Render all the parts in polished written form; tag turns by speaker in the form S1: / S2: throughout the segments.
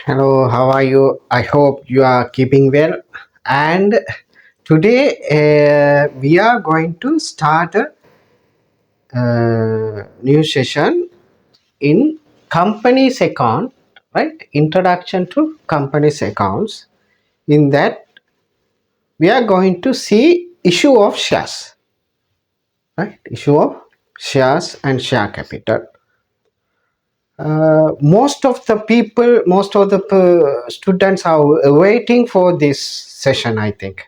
S1: Hello, how are you? I hope you are keeping well. And today we are going to start a new session in company's account, right? Introduction to company's accounts. In that, we are going to see issue of shares, right? Issue of shares and share capital. Most of the students are waiting for this session, I think,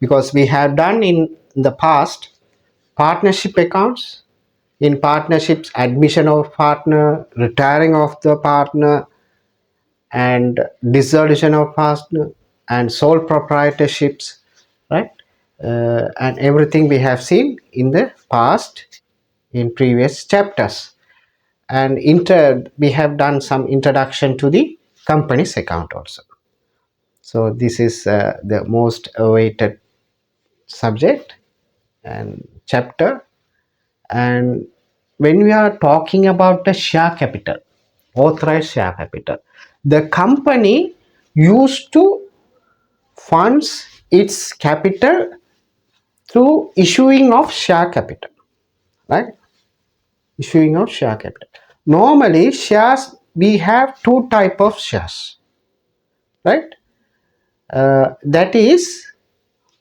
S1: because we have done in the past partnership accounts, in partnerships, admission of partner, retiring of the partner, and dissolution of partner, and sole proprietorships, right? And everything we have seen in the past in previous chapters. And we have done some introduction to the company's account also. So this is the most awaited subject and chapter. And when we are talking about the share capital, authorized share capital, the company used to funds its capital through issuing of share capital, right? Issuing of share capital. Normally shares, we have two type of shares, right? That is,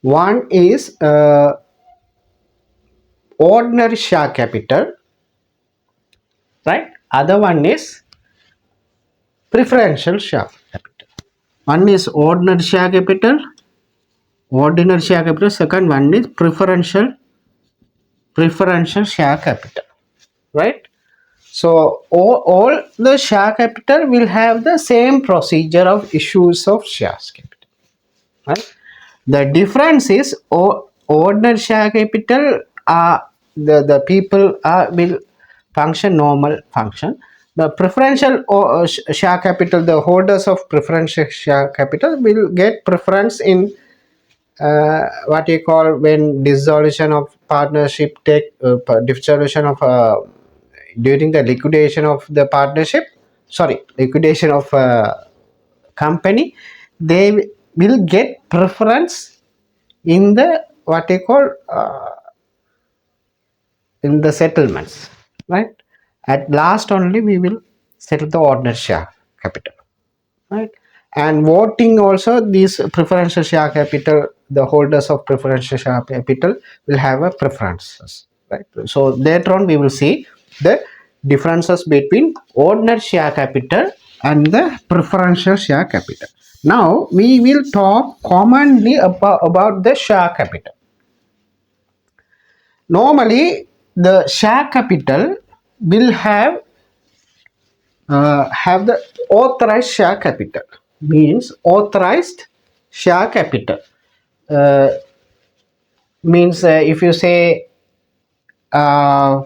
S1: one is ordinary share capital, right? Other one is preferential share capital. One is ordinary share capital. Second one is preferential share capital, right? So all the share capital will have the same procedure of issues of shares capital, right? The difference is ordinary share capital are the people will function normal function. The preferential share capital, the holders of preferential share capital will get preference in what you call when dissolution of partnership take dissolution of during the liquidation of the partnership, sorry, liquidation of company, they will get preference in the what you call in the settlements, right? At last only we will settle the ordinary share capital, right? And voting also, these preferential share capital, the holders of preferential share capital will have a preferences, right? So later on we will see the differences between ordinary share capital and the preferential share capital. Now we will talk commonly about the share capital. Normally the share capital will have the authorized share capital, means authorized share capital uh, means if you say uh,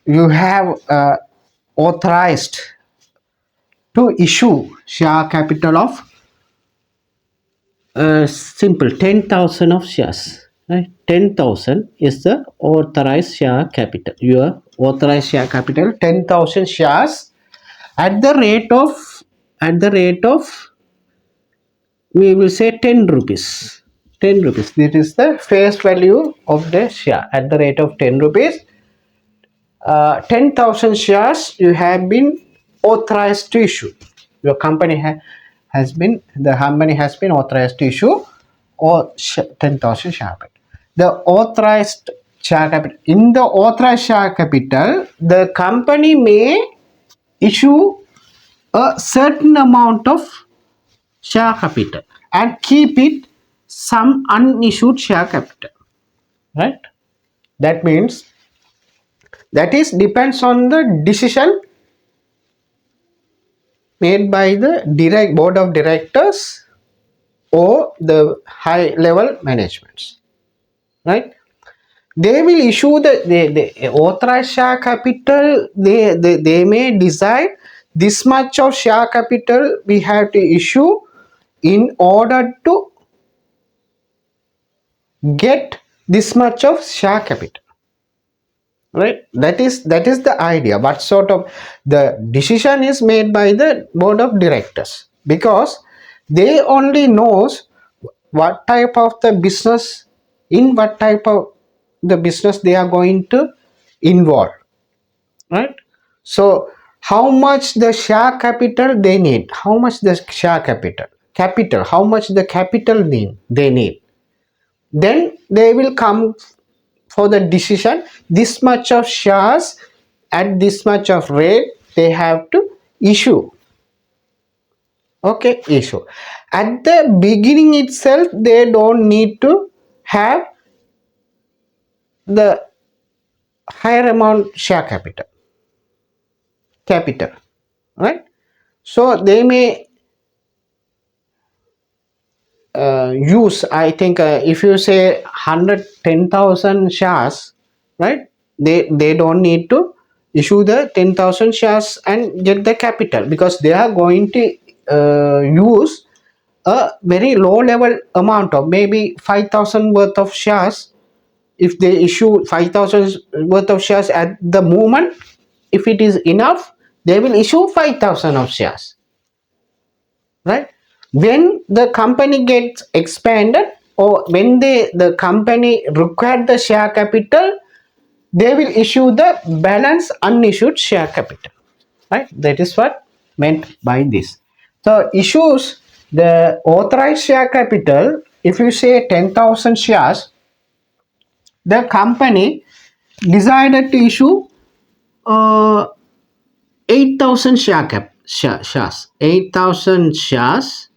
S1: you have authorized to issue share capital of simple 10,000 of shares, right? 10,000 is the authorized share capital. Your authorized share capital 10,000 shares at the rate of we will say 10 rupees. 10 rupees, this is the face value of the share at the rate of 10 rupees. 10,000 shares you have been authorized to issue. Your company has been the company has been authorized to issue or 10,000 share capital. The authorized share capital, in the authorized share capital, the company may issue a certain amount of share capital and keep it some unissued share capital, right? That means that is depends on the decision made by the board of directors or the high level managements, right? They will issue the authorized share capital. They may decide this much of share capital we have to issue in order to get this much of share capital, right? That is the idea. But sort of the decision is made by the board of directors, because they only knows what type of the business, in what type of the business they are going to involve, right? So how much the share capital they need, how much the share capital, how much the capital they need, then they will come for the decision. This much of shares at this much of rate they have to issue. Okay, issue. At the beginning itself they don't need to have the higher amount share capital, right? So they may use, I think, if you say 110,000 shares, right? They don't need to issue the 10,000 shares and get the capital, because they are going to use a very low level amount of maybe 5,000 worth of shares. If they issue 5,000 worth of shares at the moment, if it is enough, they will issue 5,000 of shares, right? When the company gets expanded, or when the company required the share capital, they will issue the balance unissued share capital, right? That is what meant by this. So issues the authorized share capital. If you say 10,000 shares, the company decided to issue uh, 8,000 shares, 8,000 shares,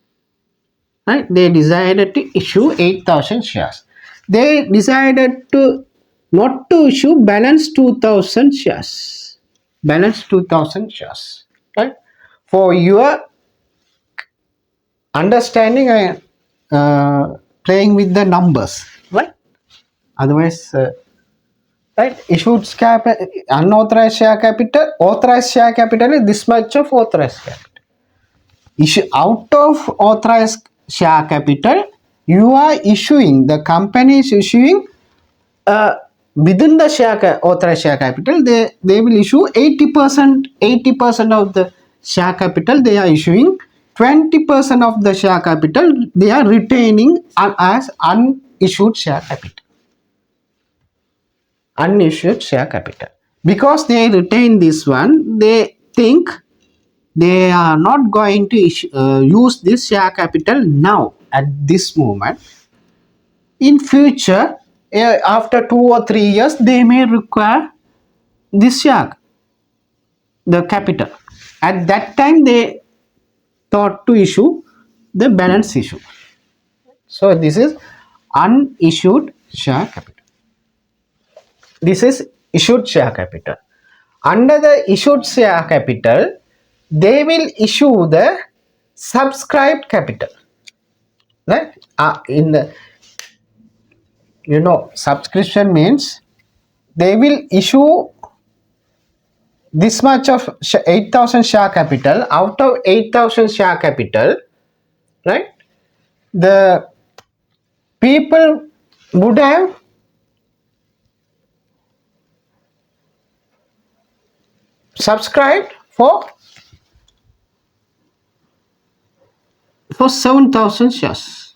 S1: right? They decided to issue 8,000 shares. They decided to not to issue balance 2,000 shares. Balance 2,000 shares, right? For your understanding, I playing with the numbers, right? Otherwise, right? Issued unauthorized share capital, authorized share capital is this much of authorized capital. Issue out of authorized share capital, you are issuing, the company is issuing uh, within the authorized share capital, they will issue 80% of the share capital they are issuing. 20% of the share capital they are retaining as unissued share capital. Unissued share capital, because they retain this one, they think they are not going to use this share capital now at this moment. In future, after 2 or 3 years, they may require this share, the capital. At that time they thought to issue the balance issue. So this is unissued share capital. This is issued share capital. Under the issued share capital, they will issue the subscribed capital, right? In the, subscription means they will issue this much of 8,000 share capital. Out of 8,000 share capital, right, the people would have subscribed for 7,000 shares,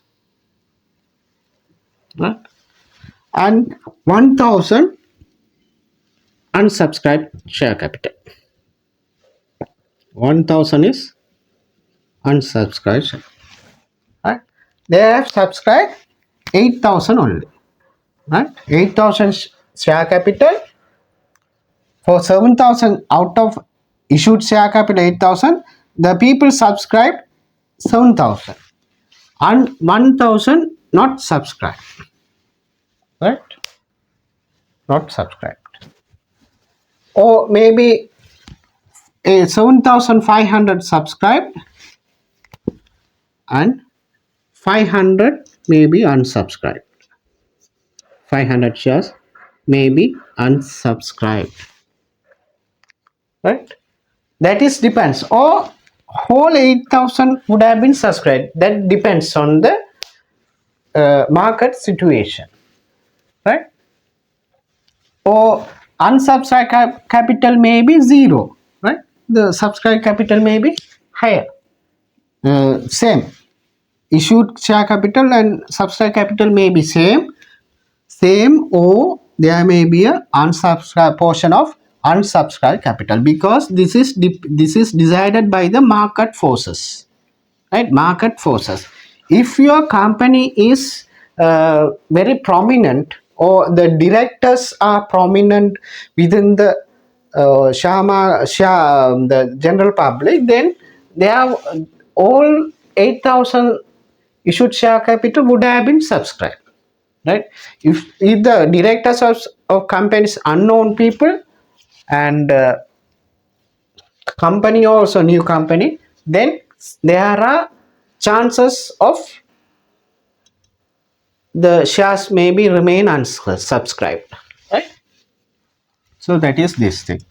S1: right? And 1,000 unsubscribed share capital. 1,000 is unsubscribed, right? They have subscribed 8,000 only, right? 8,000 share capital. For 7,000 out of issued share capital 8,000, the people subscribed 7,000 and 1,000 not subscribed, right? Not subscribed. Or maybe 7,500 subscribed and 500 may be unsubscribed. 500 shares may be unsubscribed, right? That is depends. Or whole 8,000 would have been subscribed. That depends on the market situation, right? Or unsubscribed capital may be 0, right? The subscribed capital may be higher. Same. Issued share capital and subscribed capital may be same, or there may be a unsubscribed portion of unsubscribed capital, because this is decided by the market forces, right? Market forces. If your company is very prominent, or the directors are prominent within the the general public, then they have all 8,000 issued share capital would have been subscribed, right? If the directors of companies unknown people, and company also new company, then there are chances of the shares maybe remain unsubscribed, right? So that is this thing.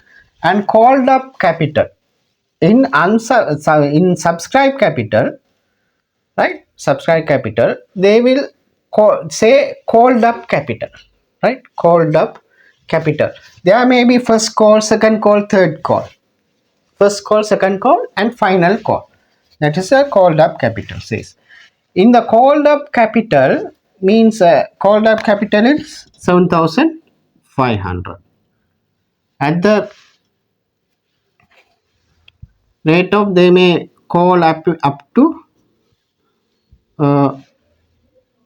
S1: And called up capital in in subscribed capital, right? Subscribed capital, they will say called up capital, right? Called up capital. There may be first call, second call, third call. First call, second call, and final call. That is a called up capital says. In the called up capital means called up capital is 7,500. At the rate of, they may call up to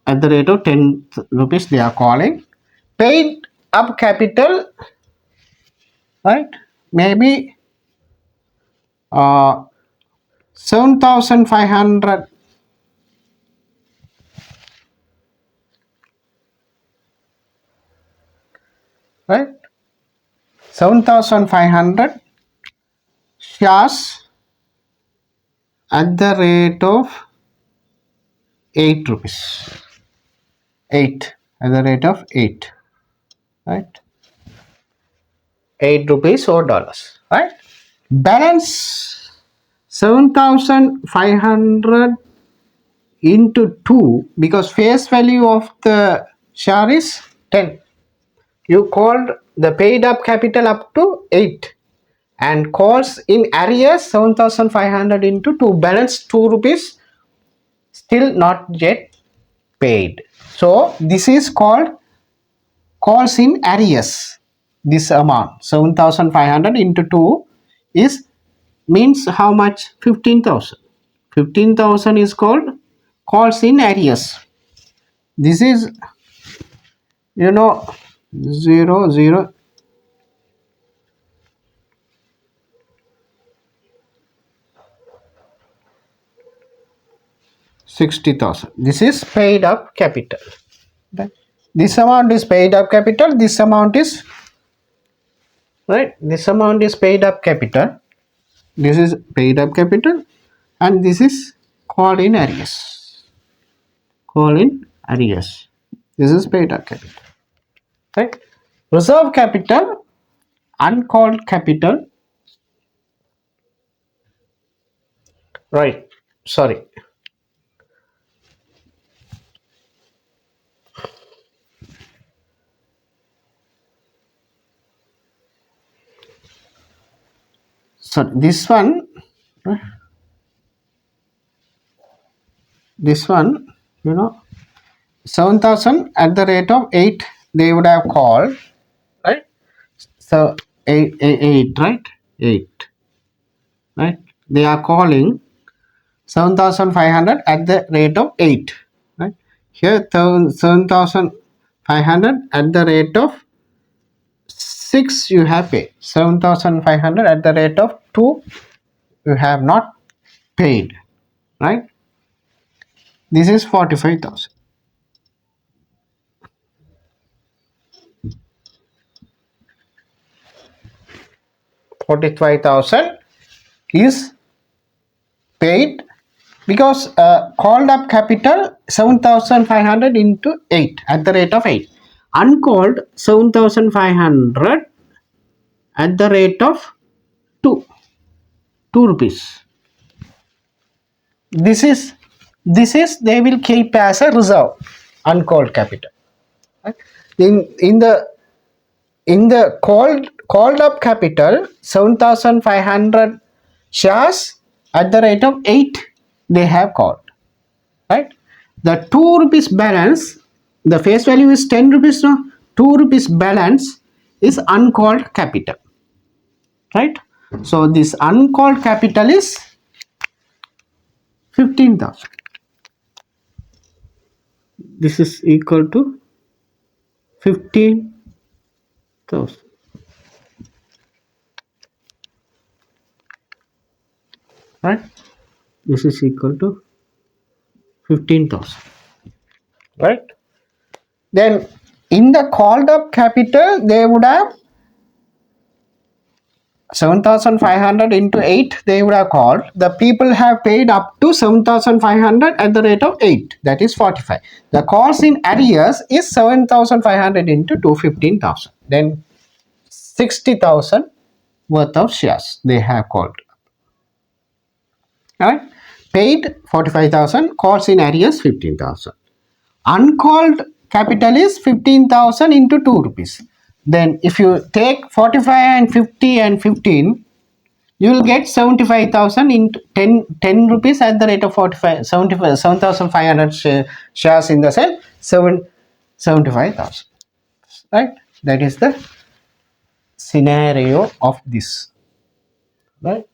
S1: at the rate of 10 rupees they are calling. Paid up capital, right? Maybe 7,500, right? 7,500 shares at the rate of 8 rupees. 8 at the rate of 8, right? 8 rupees or dollars, right? Balance 7,500 into 2, because face value of the share is 10. You called the paid up capital up to 8, and calls in arrears 7,500 into 2, balance 2 rupees still not yet paid. So this is called calls in arrears. This amount 7,500 into 2 is means how much? 15,000. 15,000 is called calls in arrears. This is, you know, 0 0 60,000. This is paid up capital. This amount is paid up capital. This amount is, right? This amount is paid up capital. This is paid up capital, and this is called in arrears. Call in arrears. This is paid up capital, right? Reserve capital, uncalled capital, right? Sorry. So this one, you know, 7,000 at the rate of 8 they would have called, right? So 8, right? 8, right? They are calling 7,500 at the rate of 8, right? Here 7,500 at the rate of 6 you have paid. 7,500 at the rate of 2 you have not paid, right? This is 45,000. 45,000 is paid, because called up capital 7,500 into 8 at the rate of 8. Uncalled 7,500 at the rate of 2 rupees. This is they will keep as a reserve, uncalled capital, right? In the in the called up capital 7,500 shares at the rate of 8 they have called, right? The 2 rupees balance, the face value is 10 rupees, no? 2 rupees balance is uncalled capital, right? So this uncalled capital is 15,000. This is equal to 15,000, right? This is equal to 15,000, right? Then in the called up capital they would have 7,500 into 8 they would have called. The people have paid up to 7,500 at the rate of 8, that is 45. The calls in arrears is 7,500 into 2, 15,000. Then 60,000 worth of shares they have called. Alright, paid 45,000, calls in arrears 15,000. Uncalled capital is 15,000 into 2 rupees. Then if you take 45 and 50 and 15, you will get 75,000 into 10 rupees at the rate of 45, 7,500 shares in the cell, 75,000, right? That is the scenario of this, right?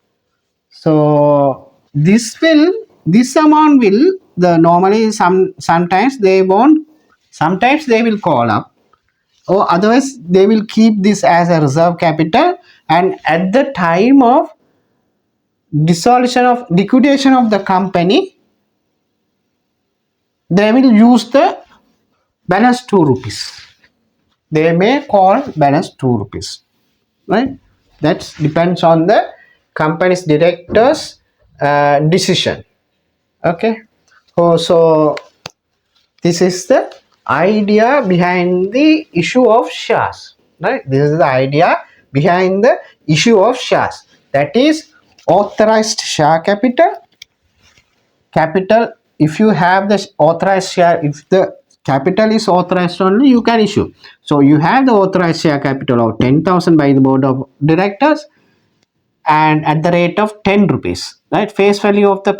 S1: So this amount will, the normally sometimes they won't, sometimes they will call up, or otherwise they will keep this as a reserve capital, and at the time of dissolution of liquidation of the company they will use the balance 2 rupees. They may call balance 2 rupees, right? That depends on the company's directors decision. Okay. So this is the idea behind the issue of shares, right? This is the idea behind the issue of shares, that is authorized share capital. If you have the authorized share, if the capital is authorized only, you can issue. So you have the authorized share capital of 10,000 by the board of directors and at the rate of 10 rupees, right? Face value of the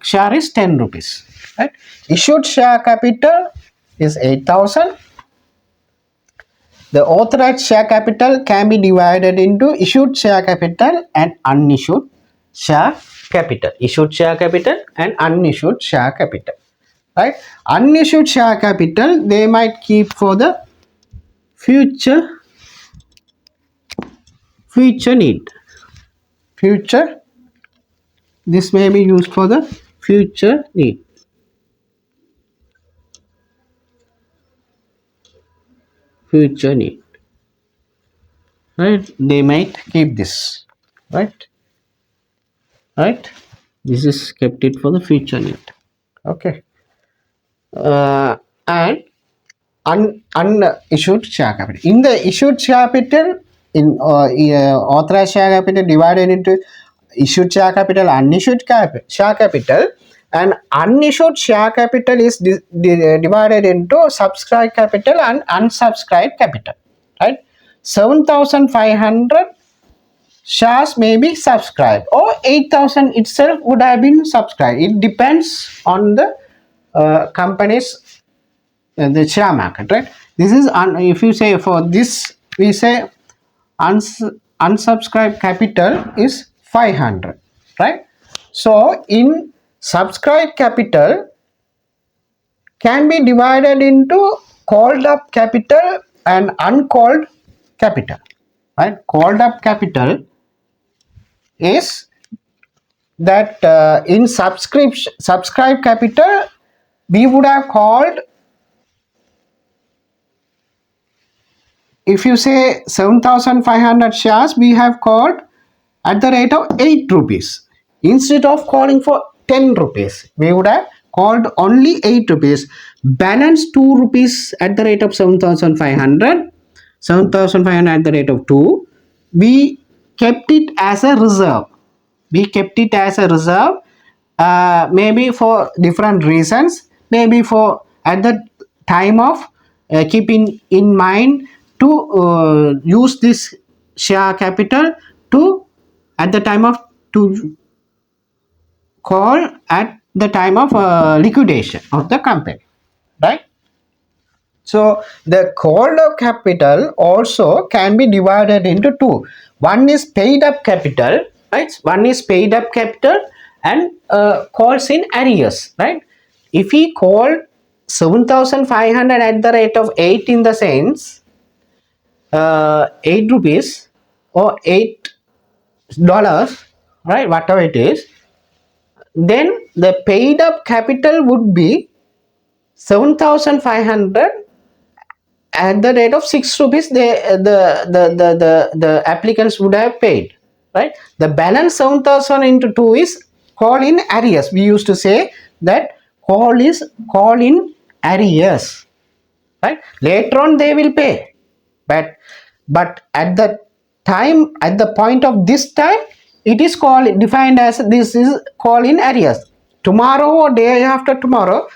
S1: share is 10 rupees, right? Issued share capital is 8,000. The authorized share capital can be divided into issued share capital and unissued share capital. Issued share capital and unissued share capital, right? Unissued share capital they might keep for the future need. Future, this may be used for the future need. Future need, right? They might keep this, right? Right? This is kept it for the future need. Okay. And unissued share capital. In the issued share capital, in authorized share capital divided into issued share capital, unissued share capital, and unissued share capital is divided into subscribed capital and unsubscribed capital, right? 7,500 shares may be subscribed, or 8,000 itself would have been subscribed. It depends on the company's the share market, right? This is if you say for this, we say unsubscribed capital is 500, right? So in subscribed capital can be divided into called up capital and uncalled capital, right? Called up capital is that in subscribed capital we would have called, if you say 7,500 shares we have called at the rate of 8 rupees. Instead of calling for 10 rupees, we would have called only 8 rupees. Balance 2 rupees at the rate of 7,500. 7,500 at the rate of 2. We kept it as a reserve. We kept it as a reserve, maybe for different reasons. Maybe for at the time of keeping in mind to use this share capital to at the time of to call at the time of liquidation of the company, right? So the called up capital also can be divided into two. One is paid up capital, right? One is paid up capital and calls in arrears, right? If we call 7,500 at the rate of 8 in the sense 8 rupees or $8, right? Whatever it is, then the paid up capital would be 7,500 at the rate of 6 rupees. The applicants would have paid, right? The balance 7,000 into 2 is call in arrears. We used to say that call in arrears, right? Later on they will pay, but at the time, at the point of this time, it is called defined as this is call in arrears. Tomorrow or day after tomorrow,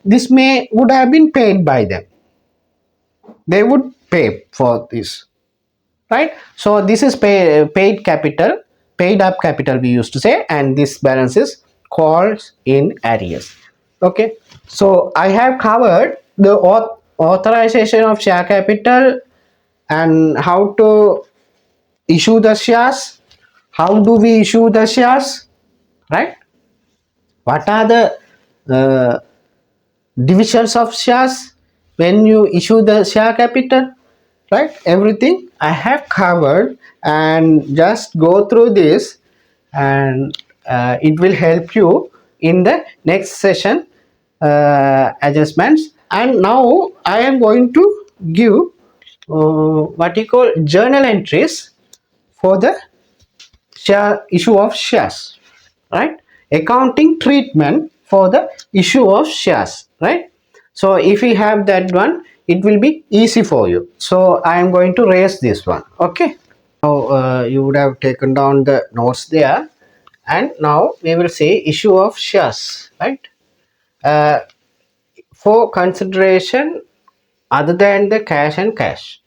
S1: this would have been paid by them. They would pay for this, right? So this is paid capital, paid up capital we used to say, and this balance is calls in arrears. Okay, so I have covered the authorization of share capital and how to issue the shares. How do we issue the shares, right? What are the divisions of shares when you issue the share capital, right? Everything I have covered, and just go through this, and it will help you in the next session adjustments. And now I am going to give what you call journal entries for the share issue of shares, right? Accounting treatment for the issue of shares, right? So if you have that one, it will be easy for you. So I am going to raise this one. Okay, now you would have taken down the notes there, and now we will say issue of shares, right? uh, for consideration other than the cash and cash,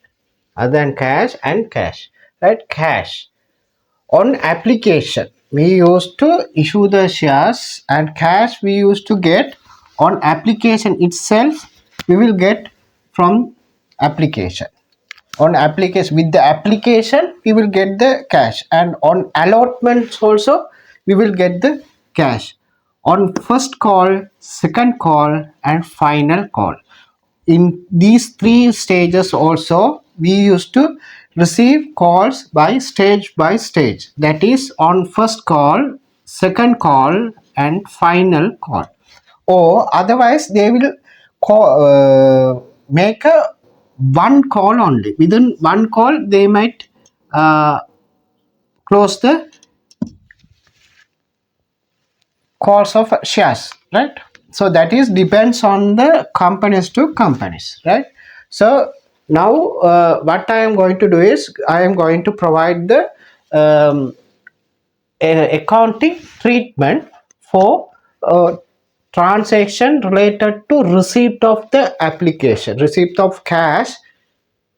S1: other than cash and cash, right? Cash on application we used to issue the shares, and cash we used to get on application itself. We will get from application. On application, with the application we will get the cash, and on allotments also we will get the cash on first call, second call, and final call. In these three stages also we used to receive calls by stage, that is on first call, second call, and final call. Or otherwise they will make a one call only. Within one call they might close the calls of shares, right? So that is depends on the companies to companies, right? So now what I am going to do is I am going to provide the accounting treatment for transaction related to receipt of the application, receipt of cash,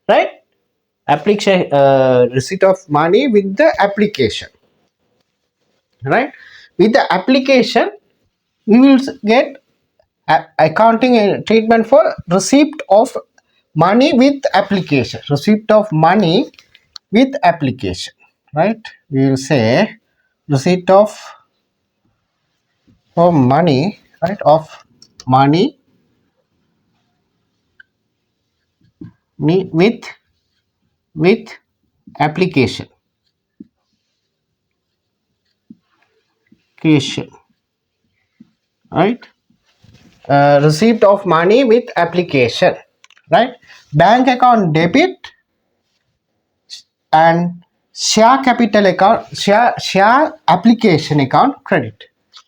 S1: right? Application, receipt of money with the application, right? With the application we will get accounting treatment for receipt of money with application, receipt of money with application, right? We will say receipt of money, right? Of money with application, right? Receipt of money with application, right? Bank account debit and share capital account, share application account credit.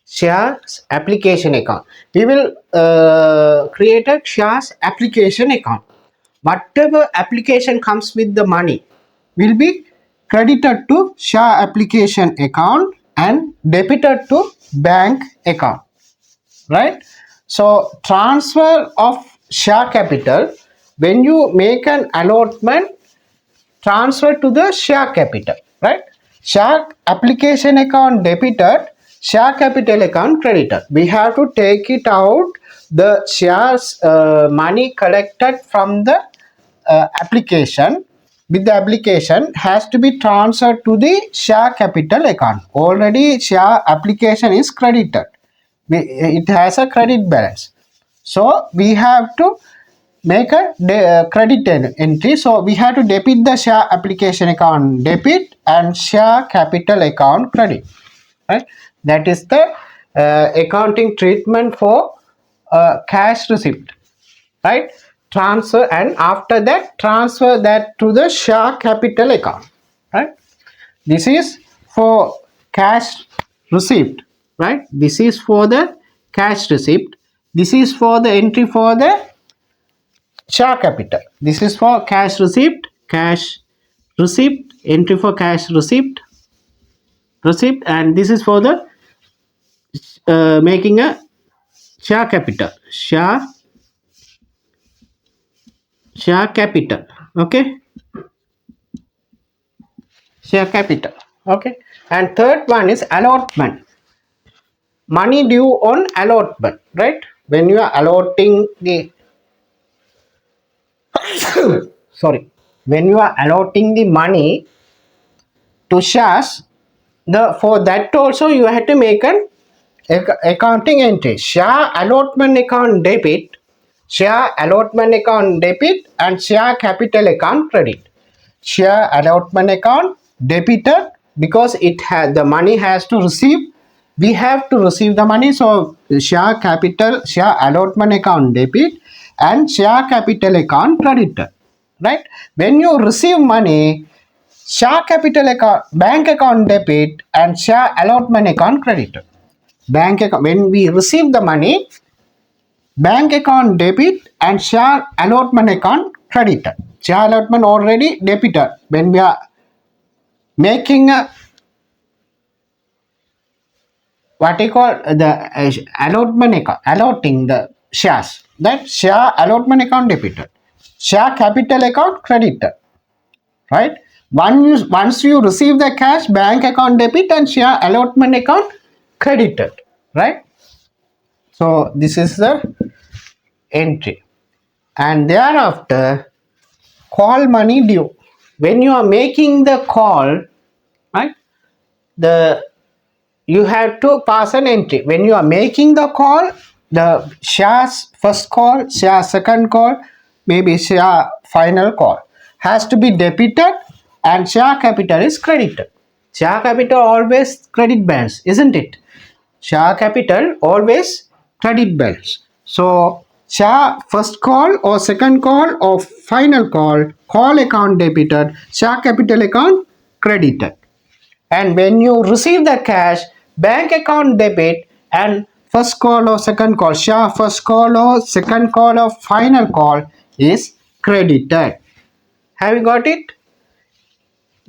S1: Shares application account, we will create a shares application account. Whatever application comes with the money will be credited to share application account and debited to bank account, right? So transfer of share capital when you make an allotment, transfer to the share capital, right? Share application account debited, share capital account credited. We have to take it out, the shares money collected from the application with the application has to be transferred to the share capital account. Already share application is credited. It has a credit balance. So we have to make a credit entry. So we have to debit the share application account debit and share capital account credit, right? That is the accounting treatment for cash receipt, right? Transfer, and after that transfer that to the share capital account, right? This is for cash receipt, right? This is for the cash receipt. This is for the entry for the share capital. This is for cash receipt, entry for cash receipt, and this is for the making a share capital, share capital, okay, share capital, okay. And third one is allotment, money due on allotment, right? When you are allotting the sorry, when you are allotting the money to shares, the for that also you have to make an accounting entry, share allotment account debit, share allotment account debit, and share capital account credit. Share allotment account debited because it has the money has to receive, we have to receive the money, so share allotment account debit and share capital account credited, right? When you receive money, share capital account bank account debit and share allotment account credited. Bank account, when we receive the money, bank account debit and share allotment account credited. Share allotment already debited when we are making a what you call the allotment account, allotting the shares, that share allotment account debited, share capital account credited, right? Once you receive the cash, bank account debit and share allotment account credited, right? So this is the entry. And thereafter, call money due. When you are making the call, right, the you have to pass an entry. When you are making the call, the shares first call, share second call, maybe share final call has to be debited and share capital is credited. Share capital always credit balance, isn't it? Share capital always credit balance. So share first call or second call or final call account debited, share capital account credited. And when you receive the cash, bank account debit and first call or second call, share first call or second call or final call is credited. Have you got it?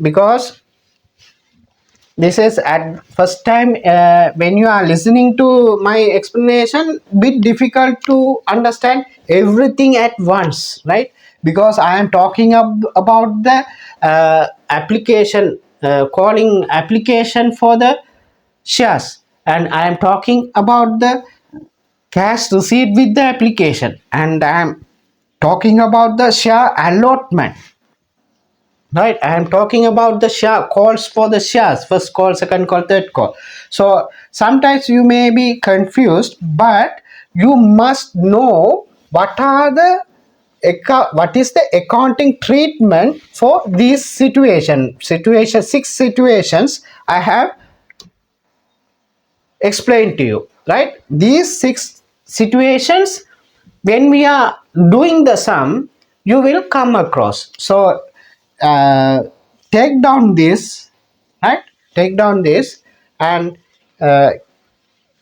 S1: Because this is at first time when you are listening to my explanation, bit difficult to understand everything at once, right? Because I am talking about the application, calling application for the shares, and I am talking about the cash receipt with the application, and I am talking about the share allotment, right? I am talking about the share calls for the shares, first call, second call, third call. So sometimes you may be confused, but you must know what is the accounting treatment for these six situations I have explained to you, right? These six situations, when we are doing the sum, you will come across. So uh, take down this, right? Take down this and uh,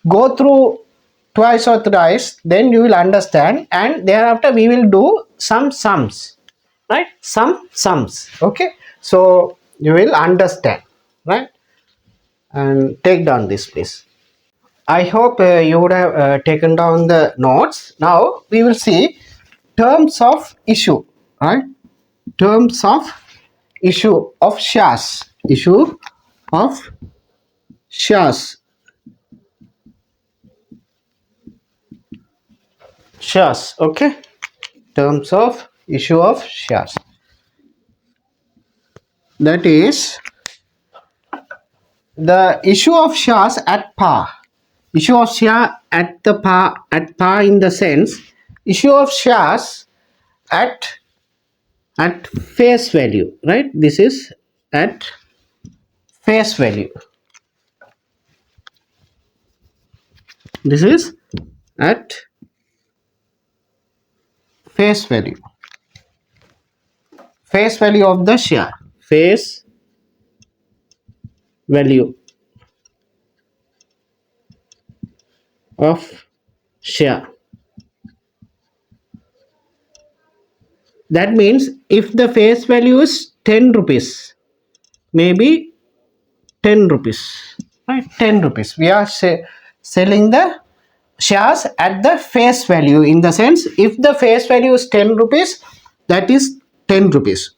S1: go through twice or thrice, then you will understand, and thereafter we will do some sums, right? Some sums, okay? So you will understand, right? And take down this, please. I hope you would have taken down the notes. Now we will see terms of issue, right? Terms of issue of shares. Issue of shares. Shares, okay? Terms of issue of shares. That is the issue of shares at par. Issue of share at the par in the sense issue of shares at face value, right? This is at face value. This is at face value. Face value of the share. Face value of share. That means if the face value is 10 rupees, maybe 10 rupees, right? 10 rupees. We are selling the shares at the face value, in the sense if the face value is 10 rupees, that is 10 rupees.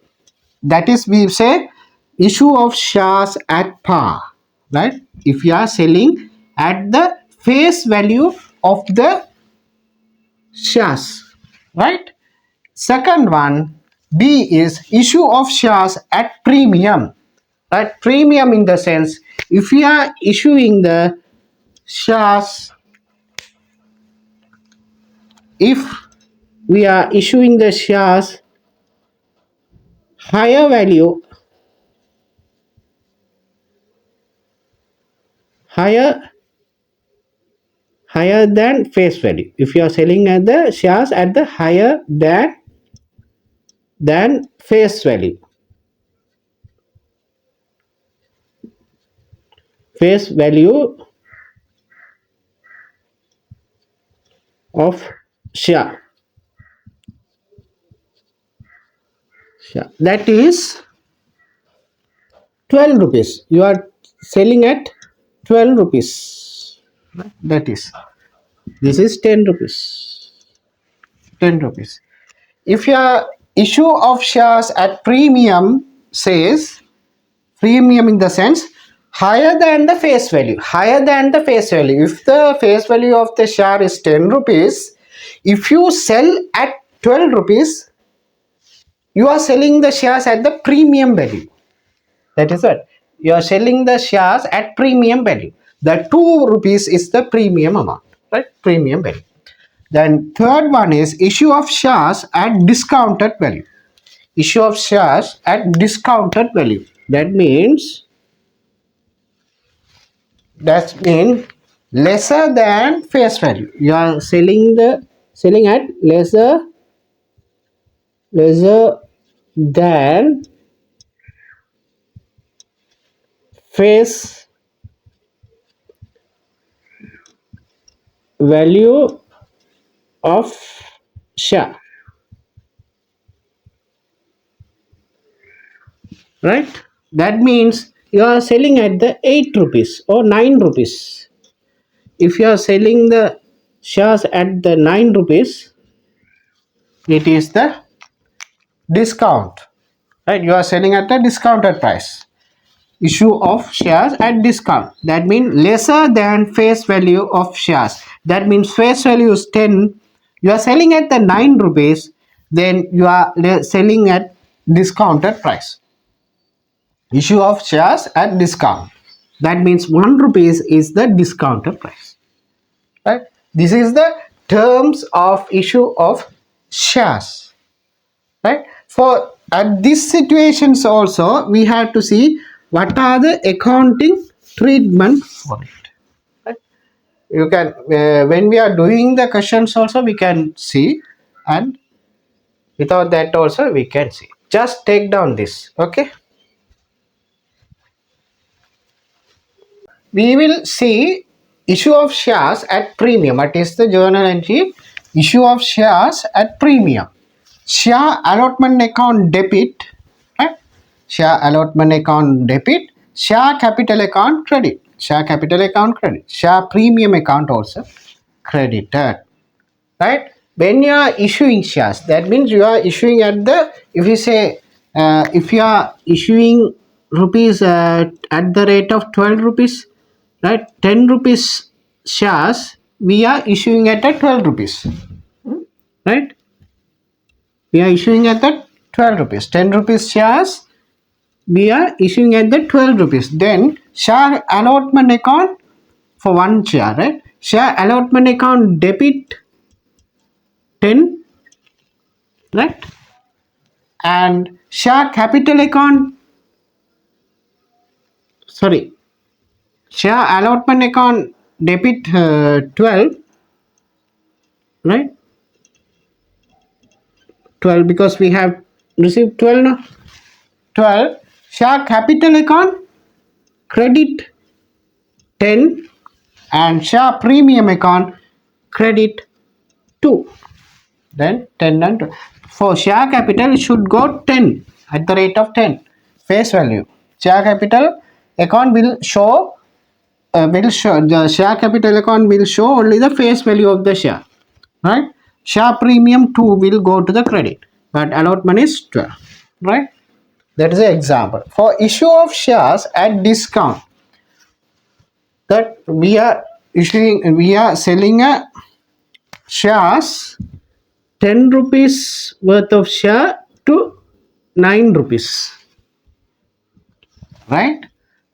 S1: That is, we say issue of shares at par, right? If you are selling at the face value of the shares, right? Second one, B, is issue of shares at premium. At premium in the sense, if we are issuing the shares, if we are issuing the shares higher value, higher than face value. If you are selling at the shares at the higher than face value. Face value of share. That is 12 rupees. You are selling at 12 rupees. That is, this is 10 rupees. 10 rupees. If your issue of shares at premium says, premium in the sense higher than the face value, higher than the face value. If the face value of the share is 10 rupees, if you sell at 12 rupees, you are selling the shares at the premium value. That is what you are selling the shares at premium value. The 2 rupees is the premium amount, right? Premium value. Then third one is issue of shares at discounted value. Issue of shares at discounted value. That means lesser than face value. You are selling at lesser than face value of share, right? That means you are selling at the 8 rupees or 9 rupees. If you are selling the shares at the 9 rupees, it is the discount, right? You are selling at a discounted price. Issue of shares at discount. That means lesser than face value of shares. That means face value is 10. You are selling at the 9 rupees. Then you are selling at discounted price. Issue of shares at discount. That means 1 rupees is the discounted price. Right? This is the terms of issue of shares. Right? For at these situations also, we have to see what are the accounting treatment for it. Right? You can when we are doing the questions also we can see, and without that also we can see. Just take down this. Okay. We will see issue of shares at premium. What is the journal entry? Issue of shares at premium. Share allotment account debit, right? Share allotment account debit, share capital account credit, share capital account credit, share premium account also credited, right? when you are issuing shares, that means you are issuing at the, if you say, if you are issuing rupees at the rate of 12 rupees, right, 10 rupees shares we are issuing at a 12 rupees, right, we are issuing at the 12 rupees. 10 rupees shares we are issuing at the 12 rupees. Then share allotment account for one share, right, share allotment account debit 10, right, and share capital account, sorry, share allotment account debit 12, right, 12 because we have received 12 now. 12 share capital account credit 10 and share premium account credit 2. Then 10 and 2. For share capital it should go 10 at the rate of 10 face value. Share capital account will show the share capital account will show only the face value of the share, right. Share premium 2 will go to the credit, but allotment is 12, right. That is an example. For issue of shares at discount, that we are issuing, we are selling a shares 10 rupees worth of share to 9 rupees, right.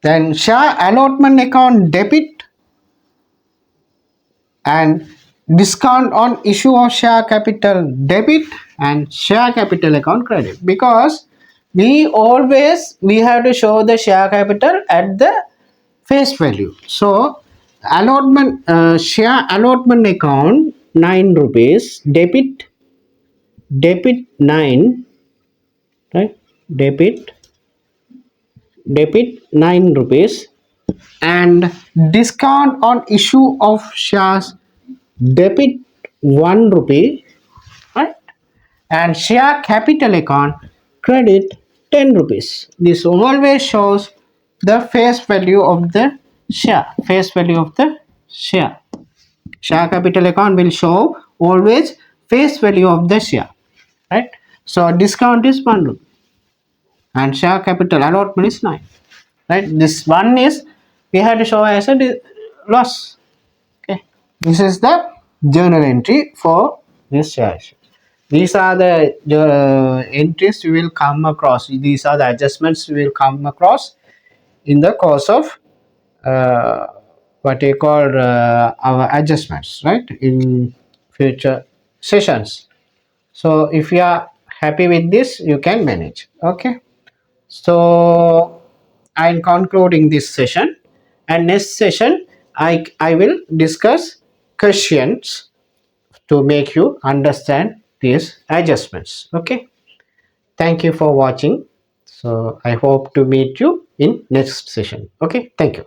S1: Then share allotment account debit and discount on issue of share capital debit and share capital account credit, because we have to show the share capital at the face value. So allotment share allotment account 9 rupees debit 9, right, debit 9 rupees and discount on issue of shares debit 1 rupee, right, and share capital account credit 10 rupees. This always shows the face value of the share, face value of the share. Share capital account will show always face value of the share, right. So discount is 1 rupee and share capital allotment is 9, right. This one is we have to show as a loss. Okay, this is the journal entry for this share issue. These are the entries you will come across. These are the adjustments you will come across in the course of uh, what you call our adjustments, right, in future sessions. So if you are happy with this, you can manage. Okay, so I'm concluding this session, and next session I will discuss questions to make you understand these adjustments. Okay, thank you for watching. So I hope to meet you in next session. Okay, thank you.